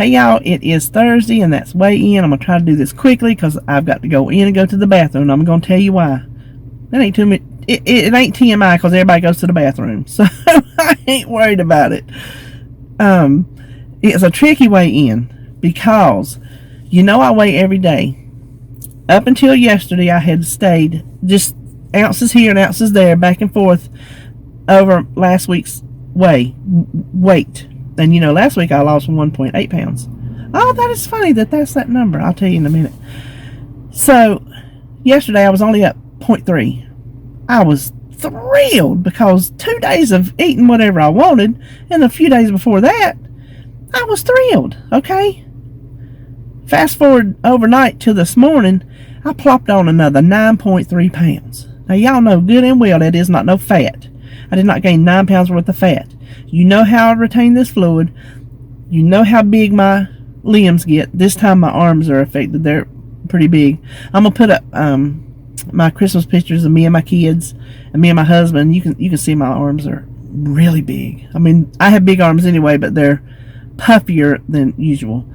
Hey y'all, it is Thursday and that's weigh in. I'm going to try to do this quickly because I've got to go in and go to the bathroom. I'm going to tell you why. That ain't too much. It ain't TMI because everybody goes to the bathroom. So I ain't worried about it. It's a tricky weigh in because I weigh every day. Up until yesterday I had stayed just ounces here and ounces there, back and forth over last week's weight. And last week I lost 1.8 pounds. Oh, that is funny that's that number. I'll tell you in a minute. So yesterday I was only up 0.3. I was thrilled because 2 days of eating whatever I wanted, and a few days before that I was thrilled. Okay, fast forward overnight to this morning, I plopped on another 9.3 pounds. Now y'all know good and well that is not no fat. I did not gain 9 pounds worth of fat. You know how I retain this fluid. You know how big my limbs get. This time my arms are affected. They're pretty big. I'm gonna put up my Christmas pictures of me and my kids and me and my husband. You can see my arms are really big. I mean, I have big arms anyway, but they're puffier than usual.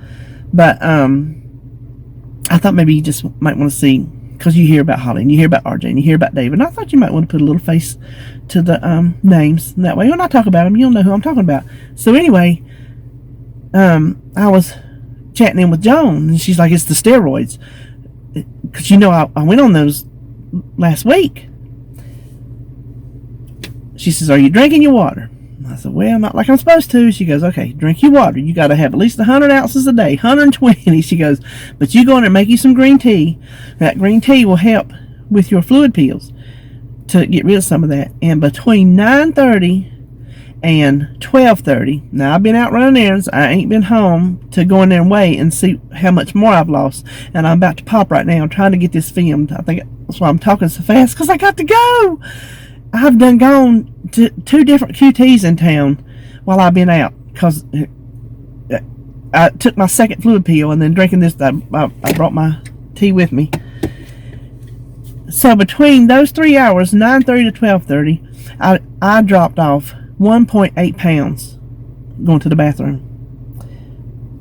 But I thought maybe you just might want to see, because you hear about Holly and you hear about RJ and you hear about David, and I thought you might want to put a little face to the names. And that way when I talk about them, you'll know who I'm talking about. So anyway, I was chatting in with Joan, and she's like, it's the steroids. Because I went on those last week. She says, are you drinking your water? I said, well, not like I'm supposed to. She goes, okay, drink your water. You got to have at least 100 ounces a day, 120. She goes, but you go in there and make you some green tea. That green tea will help with your fluid pills to get rid of some of that. And between 9:30 and 12:30, now I've been out running errands. I ain't been home to go in there and weigh and see how much more I've lost. And I'm about to pop right now. I'm trying to get this filmed. I think that's why I'm talking so fast, because I got to go. I've gone to 2 different QTs in town while I've been out, because I took my second fluid pill and then drinking this. I brought my tea with me. So between those 3 hours, 9:30 to 12:30, I dropped off 1.8 pounds going to the bathroom.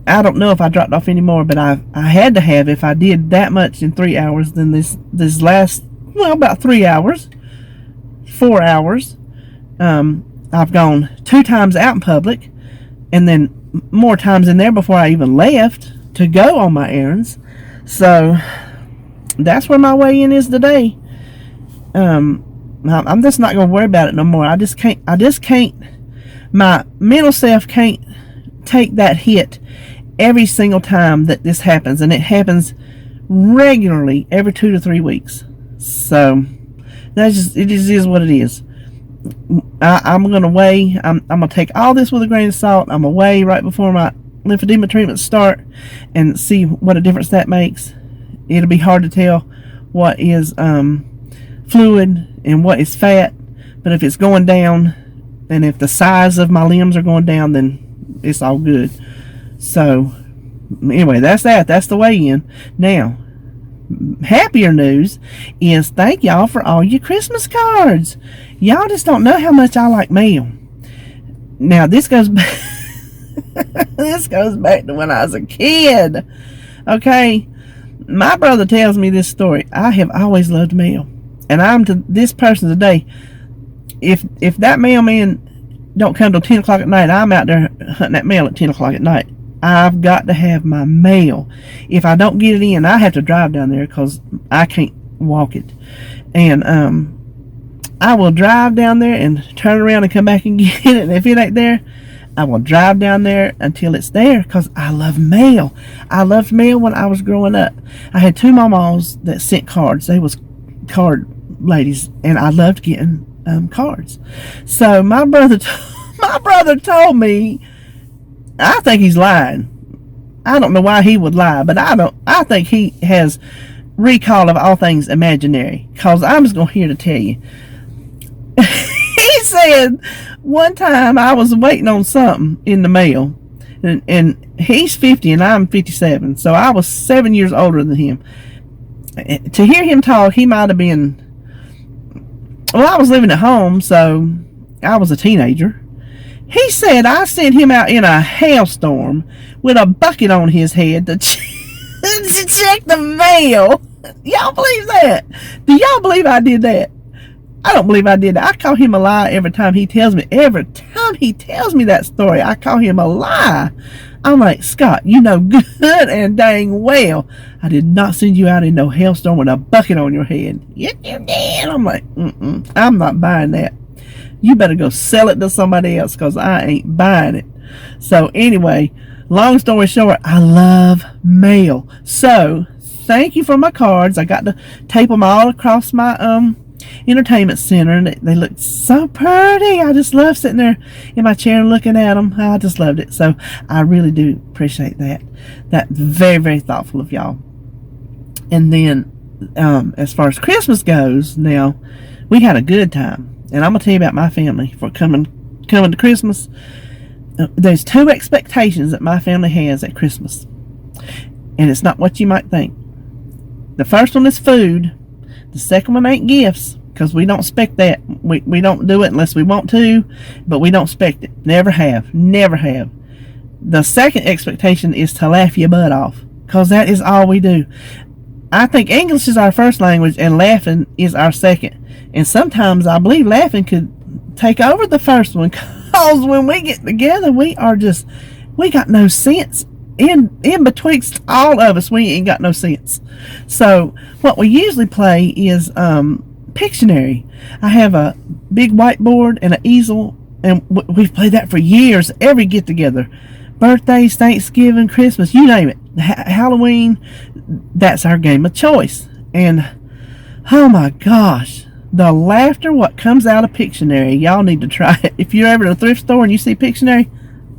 I don't know if I dropped off any more, but I had to have. If I did that much in 3 hours, then this last, about 3 hours, 4 hours, I've gone 2 times out in public, and then more times in there before I even left to go on my errands. So that's where my weigh-in is today. I'm just not gonna worry about it no more. I just can't. My mental self can't take that hit every single time that this happens, and it happens regularly every 2 to 3 weeks. So it just is what it is. I'm gonna weigh. I'm gonna take all this with a grain of salt. I'm gonna weigh right before my lymphedema treatments start and see what a difference that makes. It'll be hard to tell what is fluid and what is fat, but if it's going down and if the size of my limbs are going down, then it's all good. So anyway, that's the weigh-in. Now, happier news is thank y'all for all your Christmas cards. Y'all just don't know how much I like mail. Now this goes back this goes back to when I was a kid. Okay, my brother tells me this story. I have always loved mail, and I'm to this person today. If that mailman don't come till 10 o'clock at night, I'm out there hunting that mail at 10 o'clock at night. I've got to have my mail. If I don't get it in, I have to drive down there because I can't walk it. And I will drive down there and turn around and come back and get it. And if it ain't there, I will drive down there until it's there, because I love mail. I loved mail when I was growing up. I had 2 mamas that sent cards. They was card ladies, and I loved getting cards. So my brother told me, I think he's lying. I don't know why he would lie, but I think he has recall of all things imaginary, because I'm just going here to tell you. He said one time I was waiting on something in the mail, and he's 50 and I'm 57, so I was 7 years older than him. To hear him talk, he might have been, well, I was living at home, so I was a teenager, He said I sent him out in a hailstorm with a bucket on his head to check the mail. Y'all believe that? Do y'all believe I did that? I don't believe I did that. I call him a lie every time he tells me. Every time he tells me that story, I call him a lie. I'm like, Scott, you know good and dang well I did not send you out in no hailstorm with a bucket on your head. Yes, you did. I'm like, I'm not buying that. You better go sell it to somebody else, because I ain't buying it. So anyway, long story short, I love mail. So thank you for my cards. I got to tape them all across my entertainment center, and they looked so pretty. I just love sitting there in my chair and looking at them. I just loved it. So I really do appreciate that. That's very, very thoughtful of y'all. And then as far as Christmas goes, now we had a good time, and I'm gonna tell you about my family for coming to Christmas. There's two expectations that my family has at Christmas, and it's not what you might think. The first one is food. The second one ain't gifts, because we don't expect that. We don't do it unless we want to, but we don't expect it. Never have. Never have. The second expectation is to laugh your butt off, because that is all we do. I think English is our first language and laughing is our second. And sometimes I believe laughing could take over the first one, because when we get together, we got no sense. In betwixt all of us, we ain't got no sense. So what we usually play is Pictionary. I have a big whiteboard and an easel, and we've played that for years. Every get together, birthdays, Thanksgiving, Christmas, you name it, Halloween, that's our game of choice. And oh my gosh, the laughter what comes out of Pictionary, y'all need to try it. If you're ever at a thrift store and you see Pictionary,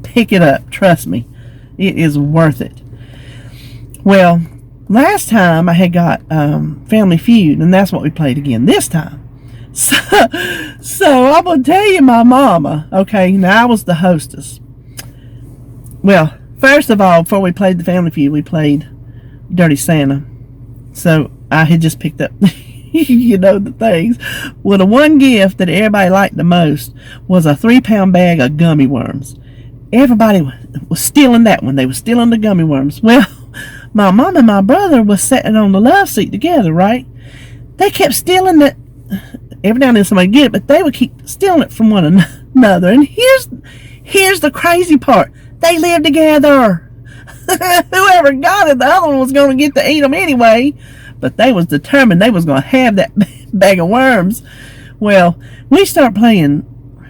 pick it up. Trust me, it is worth it. Well, last time I had got Family Feud, and that's what we played again this time. So I'm going to tell you my mama. Okay, now I was the hostess. Well, first of all, before we played the Family Feud, we played Dirty Santa. So I had just picked up, the things. Well, the one gift that everybody liked the most was a 3-pound bag of gummy worms. Everybody was stealing that one. They were stealing the gummy worms. Well, my mom and my brother was sitting on the love seat together, right? They kept stealing it. Every now and then somebody get it, but they would keep stealing it from one another. And here's the crazy part. They lived together. Whoever got it, the other one was going to get to eat them anyway. But they was determined they was going to have that bag of worms. Well, we start playing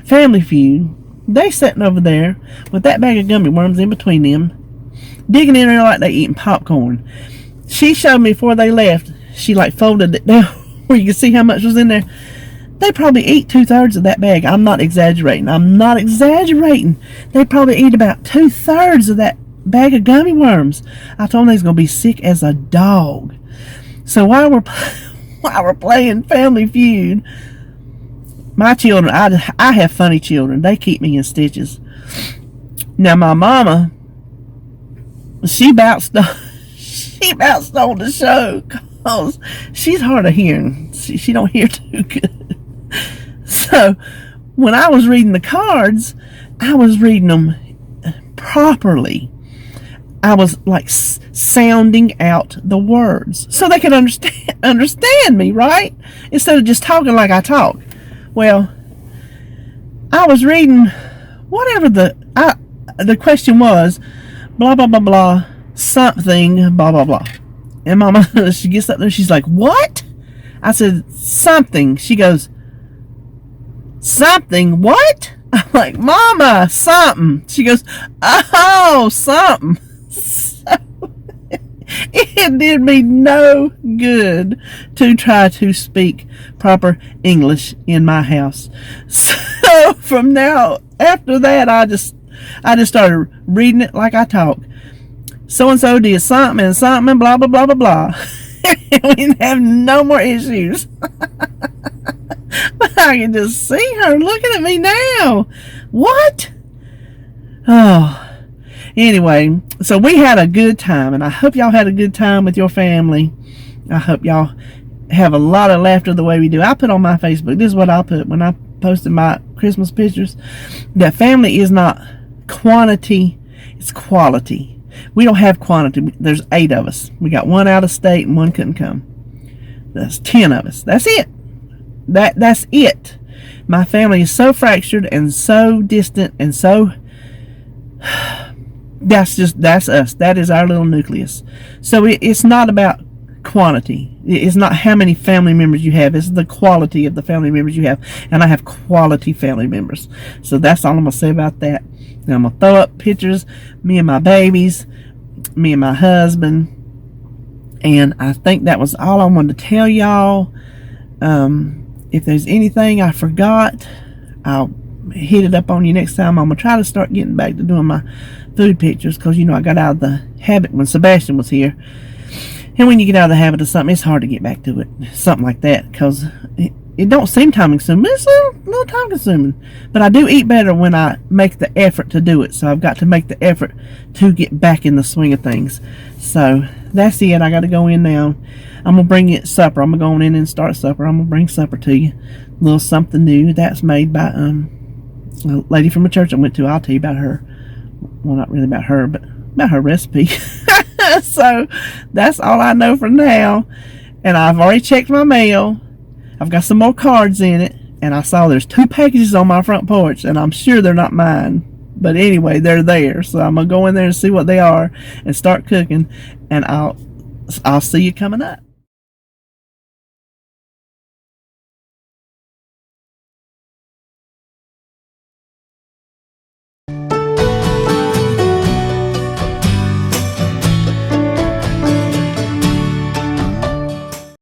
Family Feud. They sitting over there with that bag of gummy worms in between them, digging in there like they eating popcorn. She showed me before they left. She folded it down where you can see how much was in there. They probably eat 2/3 of that bag. I'm not exaggerating. They probably eat about 2/3 of that bag of gummy worms. I told them they was gonna be sick as a dog. So while we're playing Family Feud, my children, I have funny children. They keep me in stitches. Now my mama, she about stole the show, because she's hard of hearing. She don't hear too good. So when I was reading the cards, I was reading them properly. I was sounding out the words so they could understand me, right? Instead of just talking like I talk. Well, I was reading whatever the question was, blah blah blah blah, something blah blah blah. And Mama, she gets up there, she's like, "What?" I said, "Something." She goes, "Something what?" I'm like, "Mama, something." She goes, "Oh, something." So, it did me no good to try to speak proper English in my house. So from now, after that, I just started reading it like I talk. So and so did something and something and blah blah blah blah blah. We didn't have no more issues. But I can just see her looking at me now. What? Oh. Anyway, so we had a good time, and I hope y'all had a good time with your family. I hope y'all have a lot of laughter the way we do. I put on my Facebook, this is what I put when I posted my Christmas pictures, that family is not quantity, it's quality. We don't have quantity. There's 8 of us. We got 1 out of state and 1 couldn't come. That's 10 of us. That's it. That's it. My family is so fractured and so distant and so that's us. That is our little nucleus. So it's not about quantity. It's not how many family members you have. It's the quality of the family members you have. And I have quality family members. So that's all I'm going to say about that. And I'm going to throw up pictures, me and my babies, me and my husband. And I think that was all I wanted to tell y'all. If there's anything I forgot, I'll hit it up on you next time. I'm going to try to start getting back to doing my food pictures, because, you know, I got out of the habit when Sebastian was here. And when you get out of the habit of something, it's hard to get back to it. Something like that, because it don't seem time consuming. It's a little time consuming. But I do eat better when I make the effort to do it. So I've got to make the effort to get back in the swing of things. So that's it. I got to go in now. I'm going to bring you supper. I'm going to go on in and start supper. I'm going to bring supper to you. A little something new. That's made by a lady from a church I went to. I'll tell you about her. Well, not really about her, but about her recipe. So that's all I know for now. And I've already checked my mail. I've got some more cards in it. And I saw there's 2 packages on my front porch. And I'm sure they're not mine. But anyway, they're there. So I'm going to go in there and see what they are and start cooking. And I'll see you coming up.